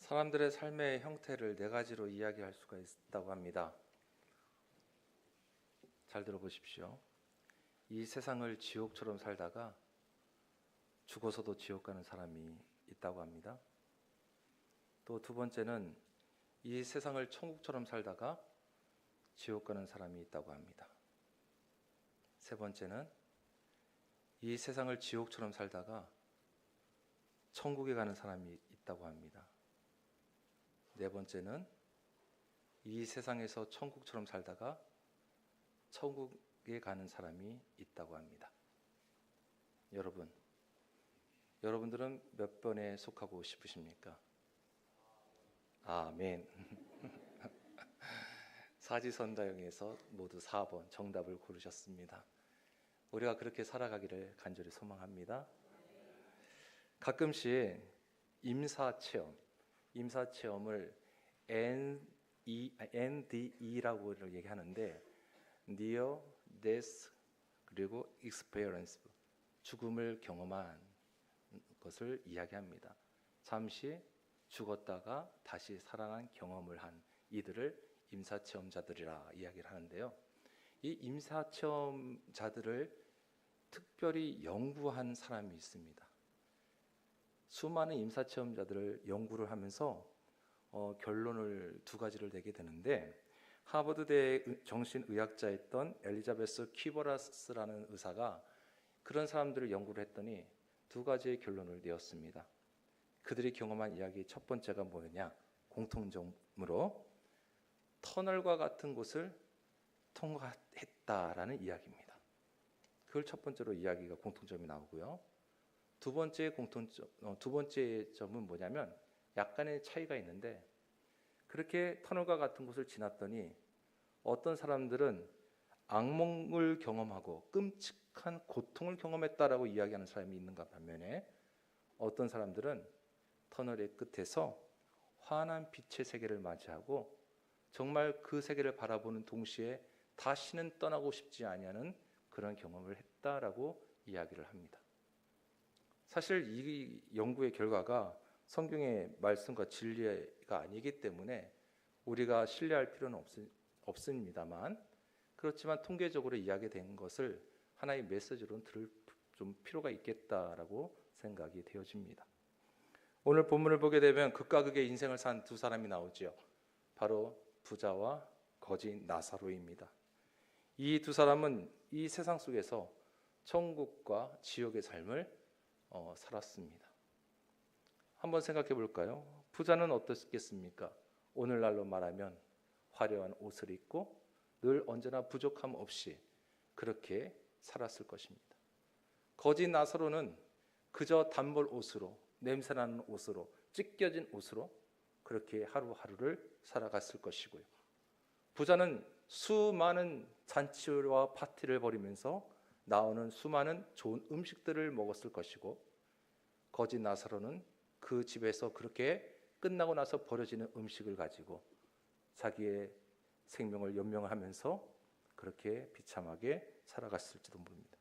사람들의 삶의 형태를 네 가지로 이야기할 수가 있다고 합니다. 잘 들어보십시오. 이 세상을 지옥처럼 살다가 죽어서도 지옥 가는 사람이 있다고 합니다. 또 두 번째는 이 세상을 천국처럼 살다가 지옥 가는 사람이 있다고 합니다. 세 번째는 이 세상을 지옥처럼 살다가 천국에 가는 사람이 있다고 합니다. 네 번째는 이 세상에서 천국처럼 살다가 천국에 가는 사람이 있다고 합니다. 여러분들은 몇 번에 속하고 싶으십니까? 아멘. 사지선다형에서 모두 4번 정답을 고르셨습니다. 우리가 그렇게 살아가기를 간절히 소망합니다. 가끔씩 임사체험을 NDE라고 얘기하는데 Near Death 그리고 Experience, 죽음을 경험한 것을 이야기합니다. 잠시 죽었다가 다시 살아난 경험을 한 이들을 임사체험자들이라 이야기를 하는데요. 이 임사체험자들을 특별히 연구한 사람이 있습니다. 수많은 임사체험자들을 연구를 하면서 결론을 두 가지를 내게 되는데, 하버드대 정신의학자였던 엘리자베스 퀴버라스라는 의사가 그런 사람들을 연구를 했더니 두 가지의 결론을 내었습니다. 그들이 경험한 이야기 첫 번째가 뭐냐? 공통점으로 터널과 같은 곳을 통과했다라는 이야기입니다. 그걸 첫 번째로 이야기가 공통점이 나오고요. 두 번째 점은 뭐냐면 약간의 차이가 있는데, 그렇게 터널과 같은 곳을 지났더니 어떤 사람들은 악몽을 경험하고 끔찍한 고통을 경험했다라고 이야기하는 사람이 있는가 반면에, 어떤 사람들은 터널의 끝에서 환한 빛의 세계를 맞이하고 정말 그 세계를 바라보는 동시에 다시는 떠나고 싶지 아니하는 그런 경험을 했다라고 이야기를 합니다. 사실 이 연구의 결과가 성경의 말씀과 진리가 아니기 때문에 우리가 신뢰할 필요는 없습니다만, 그렇지만 통계적으로 이야기된 것을 하나의 메시지로 들을 좀 필요가 있겠다라고 생각이 되어집니다. 오늘 본문을 보게 되면 극과 극의 인생을 산 두 사람이 나오죠. 바로 부자와 거지 나사로입니다. 이 두 사람은 이 세상 속에서 천국과 지옥의 삶을 살았습니다. 한번 생각해 볼까요? 부자는 어떻겠습니까? 오늘날로 말하면 화려한 옷을 입고 늘 언제나 부족함 없이 그렇게 살았을 것입니다. 거지 나사로는 그저 단벌 옷으로, 냄새나는 옷으로, 찢겨진 옷으로 그렇게 하루하루를 살아갔을 것이고요. 부자는 수많은 잔치와 파티를 벌이면서 나오는 수많은 좋은 음식들을 먹었을 것이고, 거지 나사로는 그 집에서 그렇게 끝나고 나서 버려지는 음식을 가지고 자기의 생명을 연명하면서 그렇게 비참하게 살아갔을지도 모릅니다.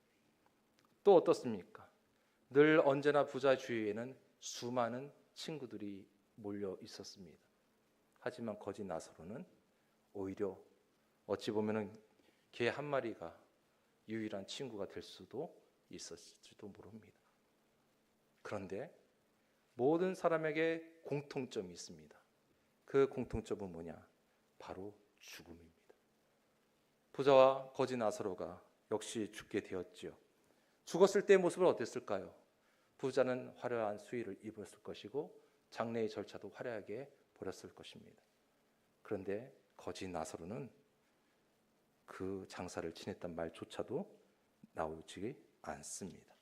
또 어떻습니까? 늘 언제나 부자 주위에는 수많은 친구들이 몰려 있었습니다. 하지만 거지 나사로는 오히려 어찌 보면은 개 한 마리가 유일한 친구가 될 수도 있었을지도 모릅니다. 그런데 모든 사람에게 공통점이 있습니다. 그 공통점은 뭐냐? 바로 죽음입니다. 부자와 거지 나사로가 역시 죽게 되었지요. 죽었을 때의 모습은 어땠을까요? 부자는 화려한 수의를 입었을 것이고 장례의 절차도 화려하게 벌였을 것입니다. 그런데 거지 나사로는 그 장사를 지냈단 말조차도 나오지 않습니다.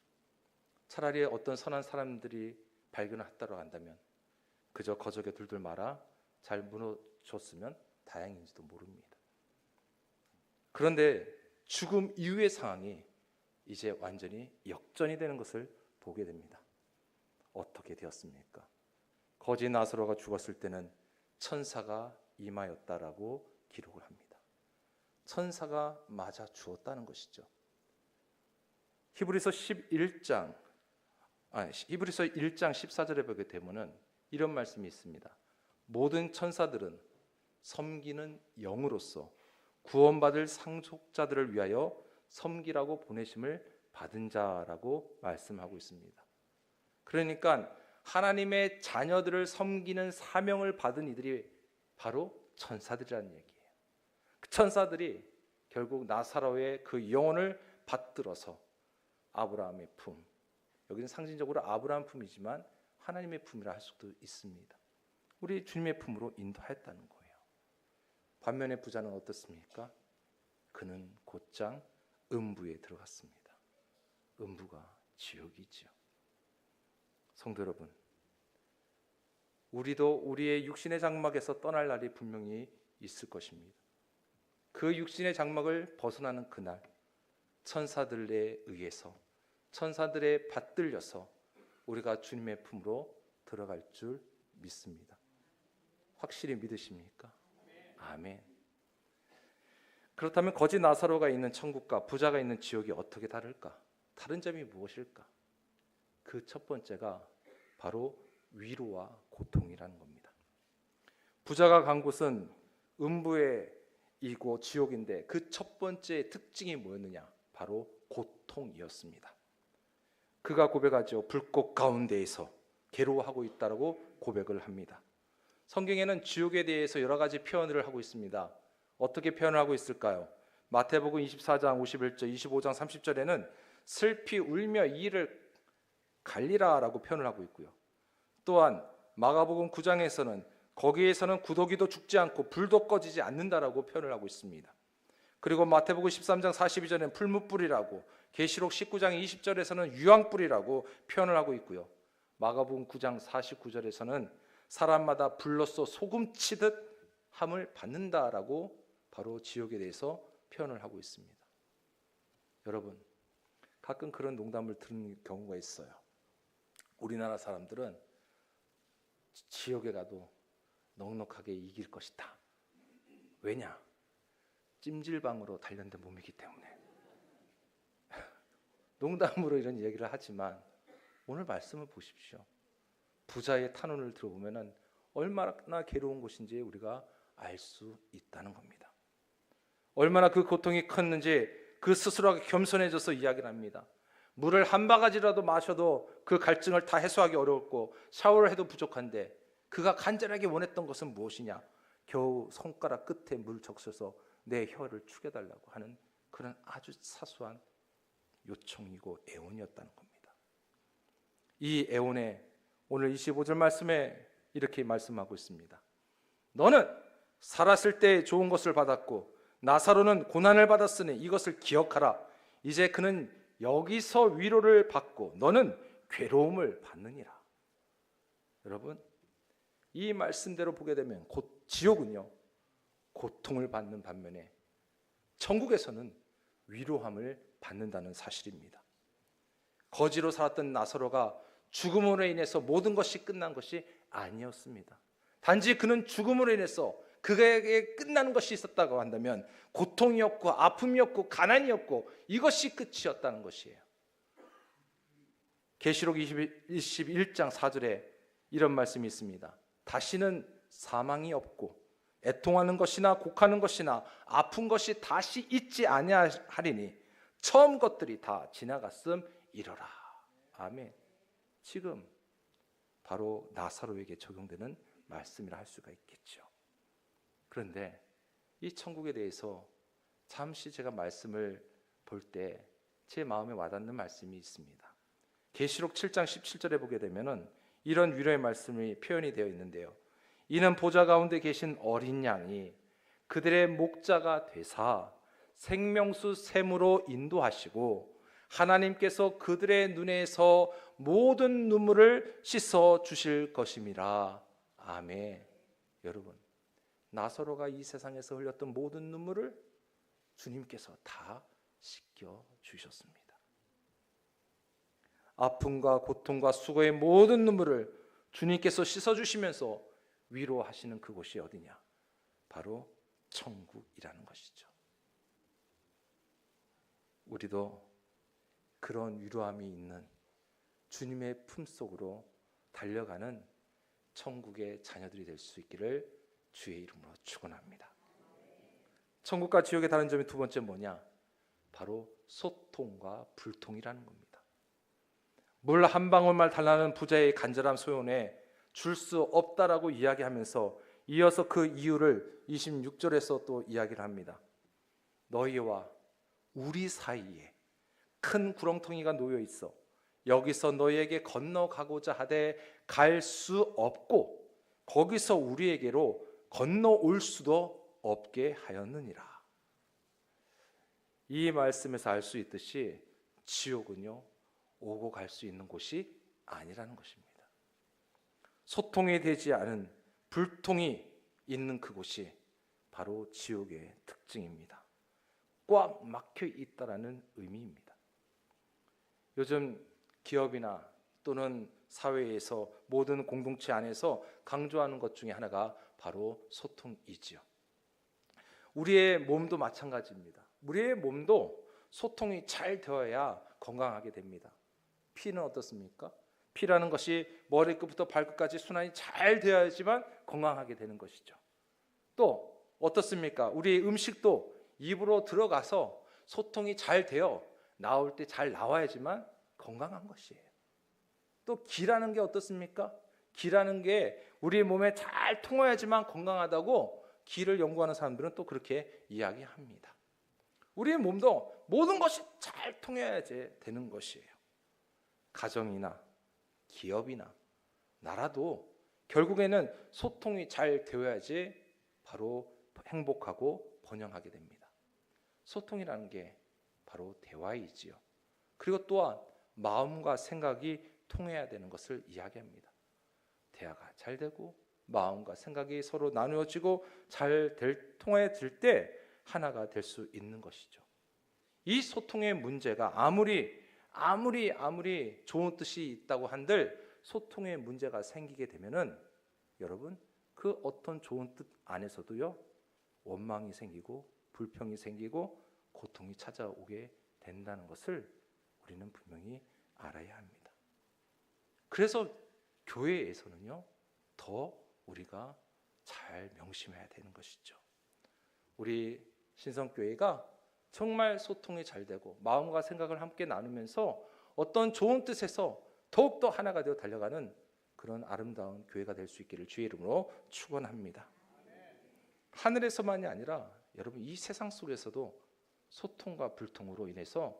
차라리 어떤 선한 사람들이 발견을 했다고 한다면 그저 거적에 둘둘 말아 잘 무너졌으면 다행인지도 모릅니다. 그런데 죽음 이후의 상황이 이제 완전히 역전이 되는 것을 보게 됩니다. 어떻게 되었습니까? 거지 나사로가 죽었을 때는 천사가 임하였다라고 기록을 합니다. 천사가 맞아 주었다는 것이죠. 히브리서 1장 14절에 보게 되면은 이런 말씀이 있습니다. 모든 천사들은 섬기는 영으로서 구원받을 상속자들을 위하여 섬기라고 보내심을 받은 자라고 말씀하고 있습니다. 그러니까 하나님의 자녀들을 섬기는 사명을 받은 이들이 바로 천사들이라는 얘기예요. 그 천사들이 결국 나사로의 그 영혼을 받들어서 아브라함의 품, 여기는 상징적으로 아브라함 품이지만 하나님의 품이라 할 수도 있습니다. 우리 주님의 품으로 인도하였다는 거예요. 반면에 부자는 어떻습니까? 그는 곧장 음부에 들어갔습니다. 음부가 지옥이지요. 성도 여러분, 우리도 우리의 육신의 장막에서 떠날 날이 분명히 있을 것입니다. 그 육신의 장막을 벗어나는 그날, 천사들에 의해서, 천사들에 받들려서 우리가 주님의 품으로 들어갈 줄 믿습니다. 확실히 믿으십니까? 아멘. 그렇다면 거지 나사로가 있는 천국과 부자가 있는 지옥이 어떻게 다를까? 다른 점이 무엇일까? 그 첫 번째가 바로 위로와 고통이라는 겁니다. 부자가 간 곳은 음부의 이고 지옥인데 그 첫 번째 특징이 뭐였느냐? 바로 고통이었습니다. 그가 고백하죠. 불꽃 가운데에서 괴로워하고 있다라고 고백을 합니다. 성경에는 지옥에 대해서 여러 가지 표현을 하고 있습니다. 어떻게 표현을 하고 있을까요? 마태복음 24장 51절, 25장 30절에는 슬피 울며 이를 갈리라라고 표현을 하고 있고요. 또한 마가복음 9장에서는 거기에서는 구더기도 죽지 않고 불도 꺼지지 않는다라고 표현을 하고 있습니다. 그리고 마태복음 13장 42절에는 풀무불이라고, 계시록 19장 20절에서는 유황불이라고 표현을 하고 있고요. 마가복음 9장 49절에서는 사람마다 불로써 소금치듯 함을 받는다라고 바로 지옥에 대해서 표현을 하고 있습니다. 여러분, 가끔 그런 농담을 들은 경우가 있어요. 우리나라 사람들은 지옥에 가도 넉넉하게 이길 것이다. 왜냐? 찜질방으로 단련된 몸이기 때문에. 농담으로 이런 얘기를 하지만 오늘 말씀을 보십시오. 부자의 탄원을 들어보면 얼마나 괴로운 것인지 우리가 알 수 있다는 겁니다. 얼마나 그 고통이 컸는지 그 스스로가 겸손해져서 이야기를 합니다. 물을 한 바가지라도 마셔도 그 갈증을 다 해소하기 어려웠고 샤워를 해도 부족한데 그가 간절하게 원했던 것은 무엇이냐? 겨우 손가락 끝에 물 적셔서 내 혀를 축여달라고 하는 그런 아주 사소한 요청이고 애원이었다는 겁니다. 이 애원에 오늘 25절 말씀에 이렇게 말씀하고 있습니다. 너는 살았을 때 좋은 것을 받았고 나사로는 고난을 받았으니 이것을 기억하라. 이제 그는 여기서 위로를 받고 너는 괴로움을 받느니라. 여러분, 이 말씀대로 보게 되면 곧 지옥은요 고통을 받는 반면에 천국에서는 위로함을 받는다는 사실입니다. 거지로 살았던 나사로가 죽음으로 인해서 모든 것이 끝난 것이 아니었습니다. 단지 그는 죽음으로 인해서 그에게 끝나는 것이 있었다고 한다면 고통이었고 아픔이었고 가난이었고 이것이 끝이었다는 것이에요. 계시록 21장 4절에 이런 말씀이 있습니다. 다시는 사망이 없고 애통하는 것이나 곡하는 것이나 아픈 것이 다시 있지 아니하리니 처음 것들이 다 지나갔음이러라. 아멘. 지금 바로 나사로에게 적용되는 말씀이라 할 수가 있겠죠. 그런데 이 천국에 대해서 잠시 제가 말씀을 볼 때 제 마음에 와닿는 말씀이 있습니다. 계시록 7장 17절에 보게 되면은 이런 위로의 말씀이 표현이 되어 있는데요. 이는 보좌 가운데 계신 어린 양이 그들의 목자가 되사 생명수 샘으로 인도하시고 하나님께서 그들의 눈에서 모든 눈물을 씻어 주실 것임이라. 아멘. 여러분, 나사로가 이 세상에서 흘렸던 모든 눈물을 주님께서 다 씻겨 주셨습니다. 아픔과 고통과 수고의 모든 눈물을 주님께서 씻어 주시면서 위로하시는 그곳이 어디냐? 바로 천국이라는 것이죠. 우리도 그런 위로함이 있는 주님의 품속으로 달려가는 천국의 자녀들이 될 수 있기를 주의 이름으로 축원합니다. 천국과 지옥의 다른 점이 두 번째 뭐냐? 바로 소통과 불통이라는 겁니다. 물 한 방울만 달라는 부자의 간절한 소원에 줄 수 없다라고 이야기하면서 이어서 그 이유를 26절에서 또 이야기를 합니다. 너희와 우리 사이에 큰 구렁텅이가 놓여 있어 여기서 너희에게 건너가고자 하되 갈 수 없고 거기서 우리에게로 건너올 수도 없게 하였느니라. 이 말씀에서 알 수 있듯이 지옥은요, 오고 갈 수 있는 곳이 아니라는 것입니다. 소통이 되지 않은 불통이 있는 그곳이 바로 지옥의 특징입니다. 꽉 막혀 있다라는 의미입니다. 요즘 기업이나 또는 사회에서 모든 공동체 안에서 강조하는 것 중에 하나가 바로 소통이지요. 우리의 몸도 마찬가지입니다. 우리의 몸도 소통이 잘 되어야 건강하게 됩니다. 피는 어떻습니까? 피라는 것이 머리끝부터 발끝까지 순환이 잘 되어야지만 건강하게 되는 것이죠. 또 어떻습니까? 우리 음식도 입으로 들어가서 소통이 잘 되어 나올 때 잘 나와야지만 건강한 것이에요. 또 기라는 게 어떻습니까? 기라는 게 우리 몸에 잘 통해야지만 건강하다고 기를 연구하는 사람들은 또 그렇게 이야기합니다. 우리의 몸도 모든 것이 잘 통해야지 되는 것이에요. 가정이나 기업이나 나라도 결국에는 소통이 잘 되어야지 바로 행복하고 번영하게 됩니다. 소통이라는 게 바로 대화이지요. 그리고 또한 마음과 생각이 통해야 되는 것을 이야기합니다. 대화가 잘 되고 마음과 생각이 서로 나누어지고 잘 통해질 때 하나가 될 수 있는 것이죠. 이 소통의 문제가 아무리 좋은 뜻이 있다고 한들 소통의 문제가 생기게 되면은 여러분 그 어떤 좋은 뜻 안에서도요 원망이 생기고 불평이 생기고 고통이 찾아오게 된다는 것을 우리는 분명히 알아야 합니다. 그래서 교회에서는요 더 우리가 잘 명심해야 되는 것이죠. 우리 신성교회가 정말 소통이 잘 되고 마음과 생각을 함께 나누면서 어떤 좋은 뜻에서 더욱더 하나가 되어 달려가는 그런 아름다운 교회가 될 수 있기를 주의 이름으로 축원합니다. 하늘에서만이 아니라 여러분 이 세상 속에서도 소통과 불통으로 인해서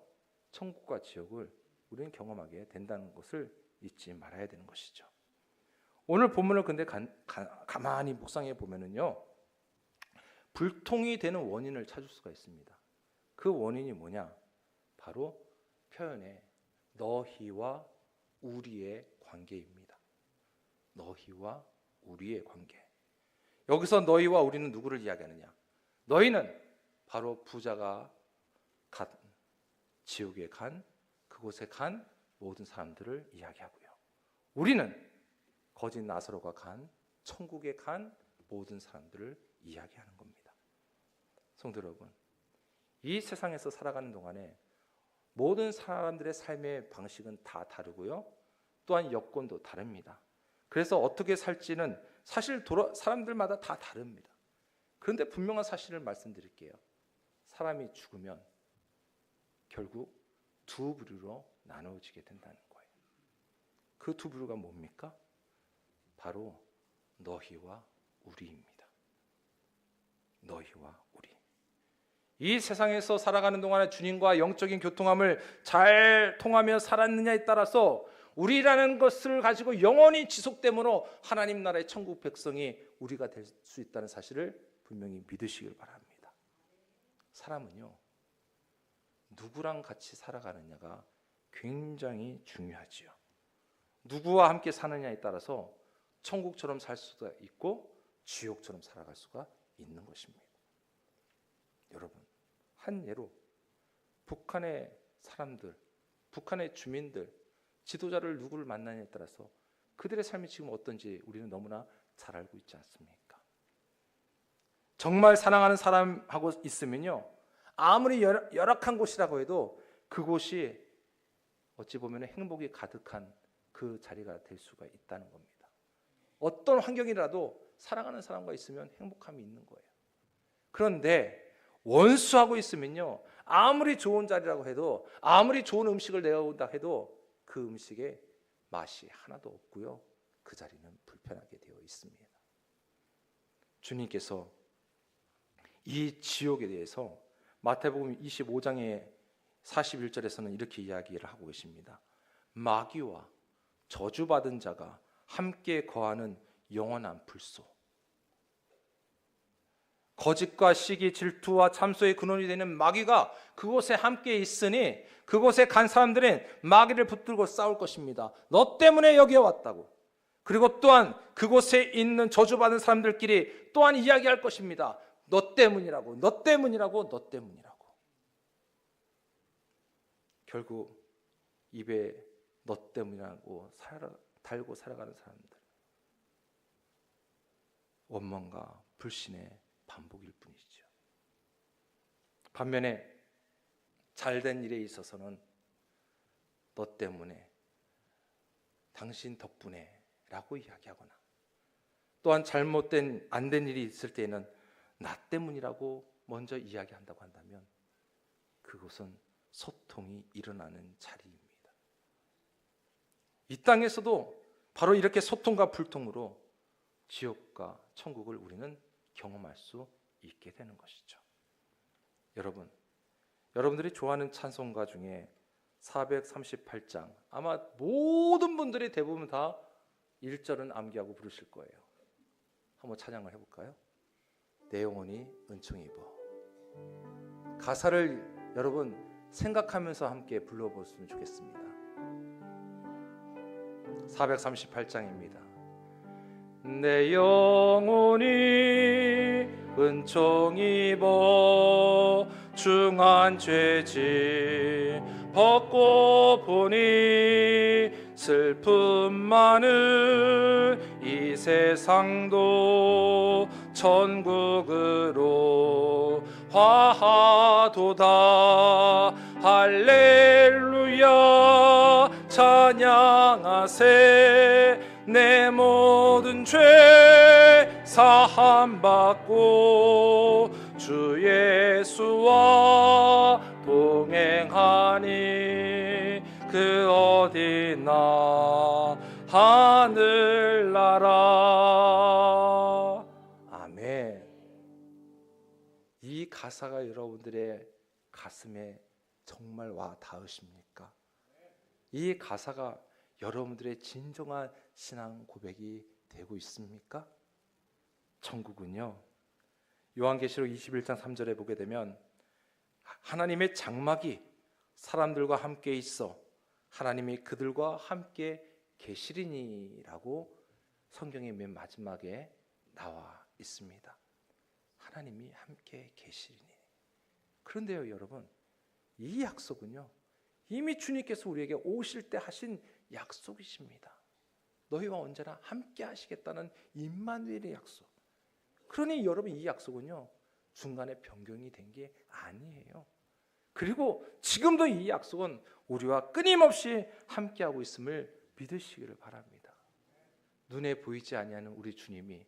천국과 지옥을 우리는 경험하게 된다는 것을 잊지 말아야 되는 것이죠. 오늘 본문을 근데 가만히 묵상해 보면은요 불통이 되는 원인을 찾을 수가 있습니다. 그 원인이 뭐냐? 바로 표현에 너희와 우리의 관계입니다. 너희와 우리의 관계. 여기서 너희와 우리는 누구를 이야기하느냐? 너희는 바로 부자가 간 지옥에 간 그곳에 간 모든 사람들을 이야기하고요. 우리는 거짓 나사로가 간 천국에 간 모든 사람들을 이야기하는 겁니다. 성도 여러분, 이 세상에서 살아가는 동안에 모든 사람들의 삶의 방식은 다 다르고요. 또한 여건도 다릅니다. 그래서 어떻게 살지는 사실 사람들마다 다 다릅니다. 그런데 분명한 사실을 말씀드릴게요. 사람이 죽으면 결국 두 부류로 나누어지게 된다는 거예요. 그 두 부류가 뭡니까? 바로 너희와 우리입니다. 너희와 우리. 이 세상에서 살아가는 동안에 주님과 영적인 교통함을 잘 통하며 살았느냐에 따라서 우리라는 것을 가지고 영원히 지속됨으로 하나님 나라의 천국 백성이 우리가 될 수 있다는 사실을 분명히 믿으시길 바랍니다. 사람은요 누구랑 같이 살아가느냐가 굉장히 중요하지요. 누구와 함께 사느냐에 따라서 천국처럼 살 수가 있고 지옥처럼 살아갈 수가 있는 것입니다. 여러분, 한 예로 북한의 사람들, 북한의 주민들, 지도자를 누구를 만나냐에 따라서 그들의 삶이 지금 어떤지 우리는 너무나 잘 알고 있지 않습니까? 정말 사랑하는 사람하고 있으면요 아무리 열악한 곳이라고 해도 그곳이 어찌 보면 행복이 가득한 그 자리가 될 수가 있다는 겁니다. 어떤 환경이라도 사랑하는 사람과 있으면 행복함이 있는 거예요. 그런데 원수하고 있으면요, 아무리 좋은 자리라고 해도, 아무리 좋은 음식을 내어온다 해도 그 음식에 맛이 하나도 없고요, 그 자리는 불편하게 되어 있습니다. 주님께서 이 지옥에 대해서 마태복음 25장의 41절에서는 이렇게 이야기를 하고 계십니다. 마귀와 저주받은 자가 함께 거하는 영원한 불소, 거짓과 시기, 질투와 참소의 근원이 되는 마귀가 그곳에 함께 있으니 그곳에 간 사람들은 마귀를 붙들고 싸울 것입니다. 너 때문에 여기에 왔다고. 그리고 또한 그곳에 있는 저주받은 사람들끼리 또한 이야기할 것입니다. 너 때문이라고, 너 때문이라고, 너 때문이라고. 결국 입에 너 때문이라고 달고 살아가는 사람들, 원망과 불신의 반복일 뿐이죠. 반면에 잘된 일에 있어서는 너 때문에, 당신 덕분에 라고 이야기하거나, 또한 잘못된 안된 일이 있을 때에는 나 때문이라고 먼저 이야기한다고 한다면 그것은 소통이 일어나는 자리입니다. 이 땅에서도 바로 이렇게 소통과 불통으로 지옥과 천국을 우리는 경험할 수 있게 되는 것이죠. 여러분들이 좋아하는 찬송가 중에 438장, 아마 모든 분들이 대부분 다 1절은 암기하고 부르실 거예요. 한번 찬양을 해볼까요? 내 영혼이 은총 입어. 가사를 여러분 생각하면서 함께 불러보시면 좋겠습니다. 438장입니다. 내 영혼이 은총 입어 중한 죄짐 벗고 보니 슬픔 많은 이 세상도 천국으로 화하도다. 할렐루야 찬양하세. 내 모든 죄 사함받고 주 예수와 동행하니 그 어디나 하늘나라. 아멘. 이 가사가 여러분들의 가슴에 정말 와 닿으십니까? 이 가사가 여러분들의 진정한 신앙 고백이 되고 있습니까? 천국은요, 요한계시록 21장 3절에 보게 되면 하나님의 장막이 사람들과 함께 있어 하나님이 그들과 함께 계시리니라고 성경의 맨 마지막에 나와 있습니다. 하나님이 함께 계시리니. 그런데요 여러분, 이 약속은요 이미 주님께서 우리에게 오실 때 하신 약속이십니다. 너희와 언제나 함께 하시겠다는 임마누엘의 약속. 그러니 여러분, 이 약속은요 중간에 변경이 된 게 아니에요. 그리고 지금도 이 약속은 우리와 끊임없이 함께하고 있음을 믿으시기를 바랍니다. 눈에 보이지 아니하는 우리 주님이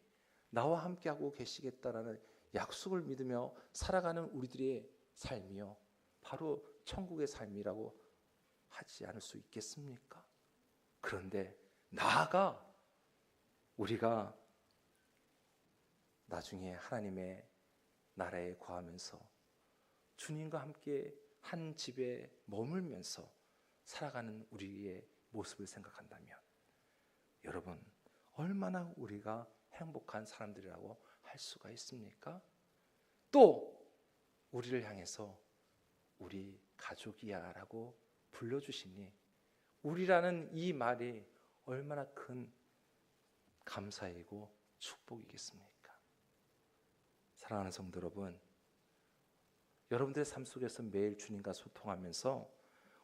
나와 함께하고 계시겠다라는 약속을 믿으며 살아가는 우리들의 삶이요 바로 천국의 삶이라고 하지 않을 수 있겠습니까? 그런데 나아가 우리가 나중에 하나님의 나라에 거하면서 주님과 함께 한 집에 머물면서 살아가는 우리의 모습을 생각한다면 여러분, 얼마나 우리가 행복한 사람들이라고 할 수가 있습니까? 또 우리를 향해서 우리 가족이야 라고 불러주시니 우리라는 이 말이 얼마나 큰 감사이고 축복이겠습니까? 사랑하는 성도 여러분, 여러분들의 삶 속에서 매일 주님과 소통하면서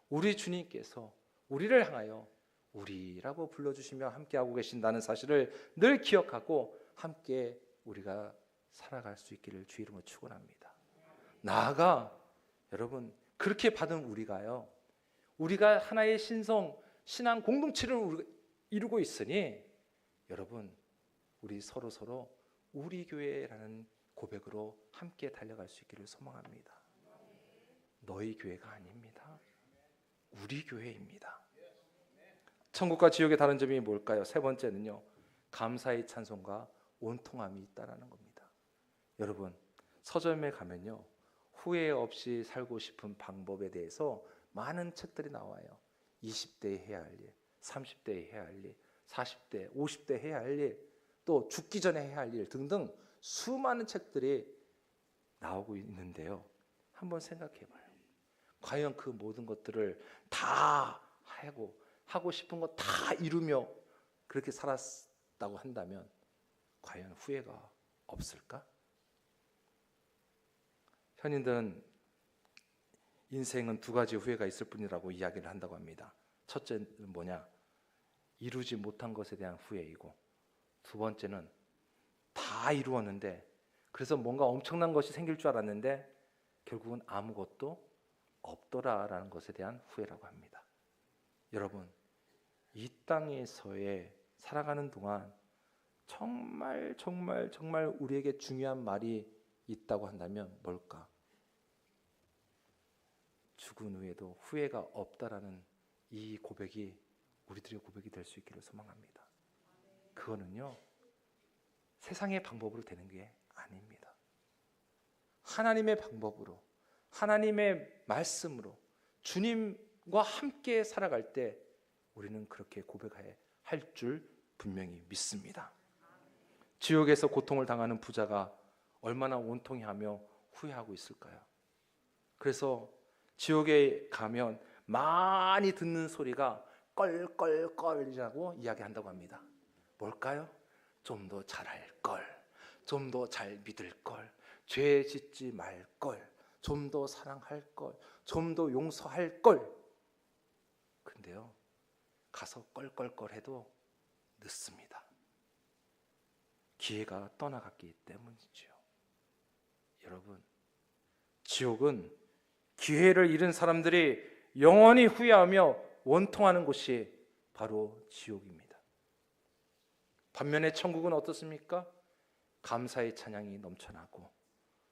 우리 주님께서 우리를 향하여 우리라고 불러주시며 함께하고 계신다는 사실을 늘 기억하고 함께 우리가 살아갈 수 있기를 주 이름으로 축원합니다. 나아가 여러분, 그렇게 받은 우리가 하나의 신앙 공동체를 이루고 있으니 여러분, 우리 서로 우리 교회라는 고백으로 함께 달려갈 수 있기를 소망합니다. 너희 교회가 아닙니다. 우리 교회입니다. 천국과 지옥의 다른 점이 뭘까요? 세 번째는요, 감사의 찬송과 온통함이 있다라는 겁니다. 여러분, 서점에 가면요, 후회 없이 살고 싶은 방법에 대해서 많은 책들이 나와요. 20대에 해야 할 일, 30대에 해야 할 일, 40대, 50대 해야 할 일, 또 죽기 전에 해야 할 일 등등 수많은 책들이 나오고 있는데요. 한번 생각해 봐요. 과연 그 모든 것들을 다 하고 싶은 거 다 이루며 그렇게 살았다고 한다면 과연 후회가 없을까? 현인들은 인생은 두 가지 후회가 있을 뿐이라고 이야기를 한다고 합니다. 첫째는 뭐냐? 이루지 못한 것에 대한 후회이고, 두 번째는 다 이루었는데 그래서 뭔가 엄청난 것이 생길 줄 알았는데 결국은 아무것도 없더라라는 것에 대한 후회라고 합니다. 여러분, 이 땅에서의 살아가는 동안 정말 우리에게 중요한 말이 있다고 한다면 뭘까? 죽은 후에도 후회가 없다라는 이 고백이 우리들의 고백이 될 수 있기를 소망합니다. 그거는요, 세상의 방법으로 되는 게 아닙니다. 하나님의 방법으로, 하나님의 말씀으로 주님과 함께 살아갈 때 우리는 그렇게 고백할 줄 분명히 믿습니다. 지옥에서 고통을 당하는 부자가 얼마나 온통해 하며 후회하고 있을까요? 그래서 지옥에 가면 많이 듣는 소리가 껄껄껄이라고 이야기한다고 합니다. 뭘까요? 좀 더 잘할 걸, 좀 더 잘 믿을 걸, 죄 짓지 말 걸, 좀 더 사랑할 걸, 좀 더 용서할 걸. 근데요, 가서 껄껄껄해도 늦습니다. 기회가 떠나갔기 때문이죠. 여러분, 지옥은 기회를 잃은 사람들이 영원히 후회하며 원통하는 곳이 바로 지옥입니다. 반면에 천국은 어떻습니까? 감사의 찬양이 넘쳐나고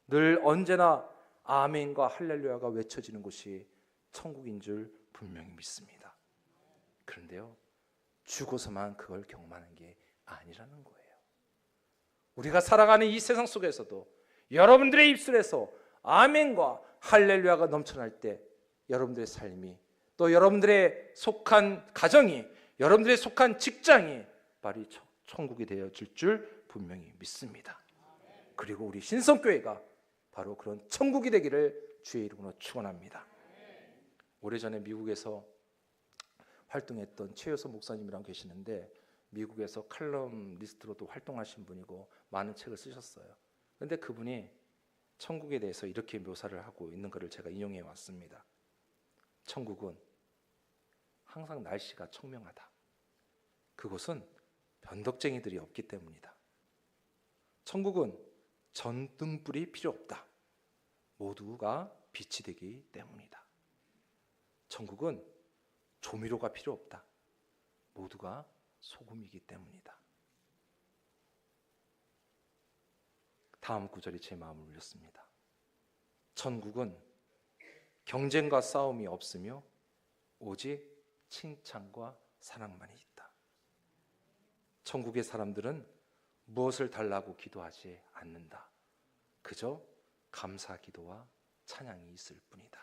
늘 언제나 아멘과 할렐루야가 외쳐지는 곳이 천국인 줄 분명히 믿습니다. 그런데요, 죽어서만 그걸 경험하는 게 아니라는 거예요. 우리가 살아가는 이 세상 속에서도 여러분들의 입술에서 아멘과 할렐루야가 넘쳐날 때 여러분들의 삶이, 또 여러분들의 속한 가정이, 여러분들의 속한 직장이 바로 천국이 되어질 줄 분명히 믿습니다. 그리고 우리 신성교회가 바로 그런 천국이 되기를 주의 이름으로 축원합니다. 오래전에 미국에서 활동했던 최효선 목사님이랑 계시는데, 미국에서 칼럼니스트로도 활동하신 분이고 많은 책을 쓰셨어요. 그런데 그분이 천국에 대해서 이렇게 묘사를 하고 있는 것을 제가 인용해 왔습니다. 천국은 항상 날씨가 청명하다. 그곳은 변덕쟁이들이 없기 때문이다. 천국은 전등불이 필요 없다. 모두가 빛이 되기 때문이다. 천국은 조미료가 필요 없다. 모두가 소금이기 때문이다. 다음 구절이 제 마음을 울렸습니다. 천국은 경쟁과 싸움이 없으며 오직 칭찬과 사랑만이 있다. 천국의 사람들은 무엇을 달라고 기도하지 않는다. 그저 감사 기도와 찬양이 있을 뿐이다.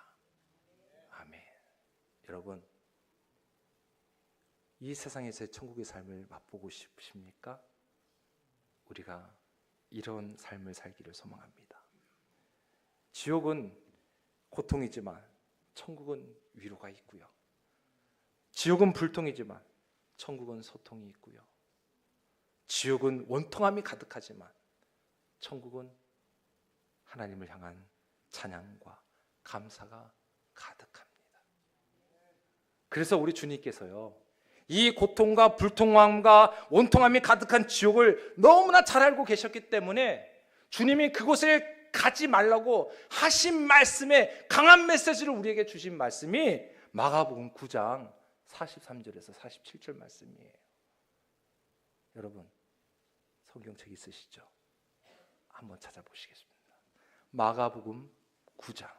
아멘. 여러분, 이 세상에서의 천국의 삶을 맛보고 싶으십니까? 우리가 이런 삶을 살기를 소망합니다. 지옥은 고통이지만 천국은 위로가 있고요. 지옥은 불통이지만 천국은 소통이 있고요. 지옥은 원통함이 가득하지만 천국은 하나님을 향한 찬양과 감사가 가득합니다. 그래서 우리 주님께서요, 이 고통과 불통함과 원통함이 가득한 지옥을 너무나 잘 알고 계셨기 때문에 주님이 그곳에 가지 말라고 하신 말씀에 강한 메시지를 우리에게 주신 말씀이 마가복음 9장 43절에서 47절 말씀이에요. 여러분, 성경책 있으시죠? 한번 찾아보시겠습니다. 마가복음 9장.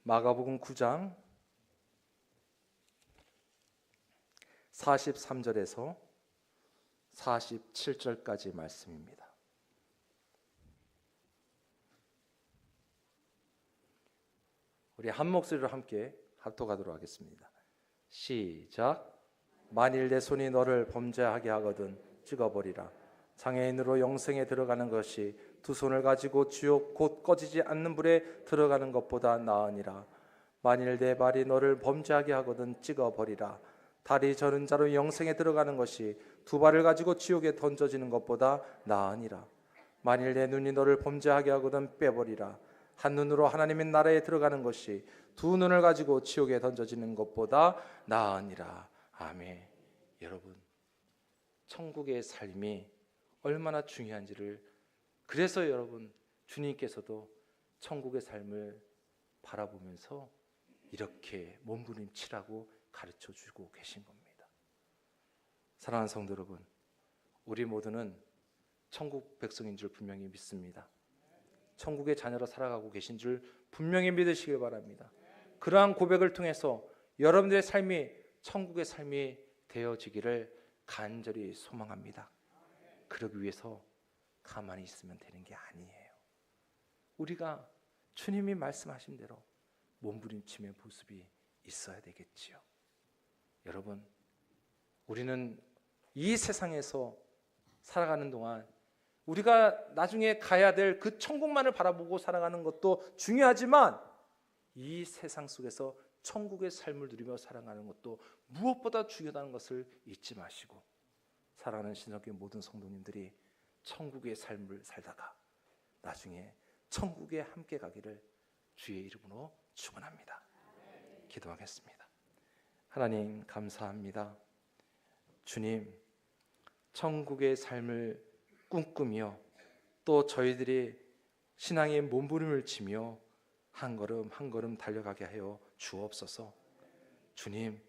마가복음 9장 43절에서 47절까지 말씀입니다. 우리 한 목소리로 함께 합독하도록 하겠습니다. 시작. 만일 내 손이 너를 범죄하게 하거든 찍어버리라. 장애인으로 영생에 들어가는 것이 두 손을 가지고 지옥 곧 꺼지지 않는 불에 들어가는 것보다 나으니라. 만일 내 발이 너를 범죄하게 하거든 찍어버리라. 다리 저는 자로 영생에 들어가는 것이 두 발을 가지고 지옥에 던져지는 것보다 나으니라. 만일 내 눈이 너를 범죄하게 하거든 빼버리라. 한 눈으로 하나님의 나라에 들어가는 것이 두 눈을 가지고 지옥에 던져지는 것보다 나으니라. 아멘. 여러분, 천국의 삶이 얼마나 중요한지를, 그래서 여러분 주님께서도 천국의 삶을 바라보면서 이렇게 몸부림치라고 가르쳐 주고 계신 겁니다. 사랑하는 성도 여러분, 우리 모두는 천국 백성인 줄 분명히 믿습니다. 천국의 자녀로 살아가고 계신 줄 분명히 믿으시길 바랍니다. 그러한 고백을 통해서 여러분들의 삶이 천국의 삶이 되어지기를 간절히 소망합니다. 그러기 위해서 가만히 있으면 되는 게 아니에요. 우리가 주님이 말씀하신 대로 몸부림치는 모습이 있어야 되겠지요. 여러분, 우리는 이 세상에서 살아가는 동안 우리가 나중에 가야 될 그 천국만을 바라보고 살아가는 것도 중요하지만 이 세상 속에서 천국의 삶을 누리며 살아가는 것도 무엇보다 중요하다는 것을 잊지 마시고, 사랑하는 신학교의 모든 성도님들이 천국의 삶을 살다가 나중에 천국에 함께 가기를 주의 이름으로 축원합니다. 기도하겠습니다. 하나님 감사합니다. 주님, 천국의 삶을 꿈꾸며 또 저희들이 신앙의 몸부림을 치며 한 걸음 한 걸음 달려가게 하여 주옵소서. 주님,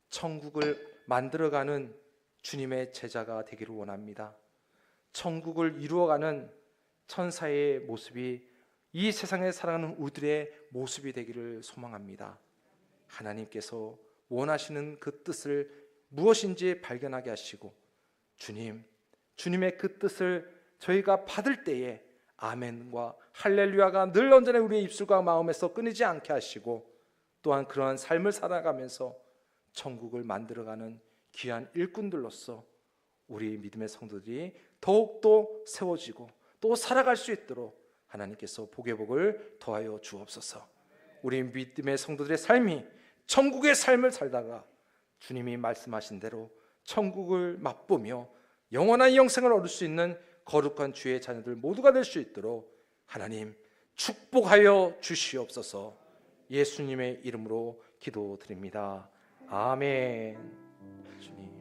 천국을 만들어가는 주님의 제자가 되기를 원합니다. 천국을 이루어가는 천사의 모습이 이 세상에 살아가는 우리들의 모습이 되기를 소망합니다. 하나님께서 원하시는 그 뜻을 무엇인지 발견하게 하시고, 주님의 그 뜻을 저희가 받을 때에 아멘과 할렐루야가 늘 언제나 우리의 입술과 마음에서 끊이지 않게 하시고, 또한 그러한 삶을 살아가면서 천국을 만들어가는 귀한 일꾼들로서 우리 믿음의 성도들이 더욱더 세워지고 또 살아갈 수 있도록 하나님께서 복의 복을 더하여 주옵소서. 우리 믿음의 성도들의 삶이 천국의 삶을 살다가 주님이 말씀하신 대로 천국을 맛보며 영원한 영생을 얻을 수 있는 거룩한 주의 자녀들 모두가 될 수 있도록 하나님 축복하여 주시옵소서. 예수님의 이름으로 기도드립니다. 아멘. 주님.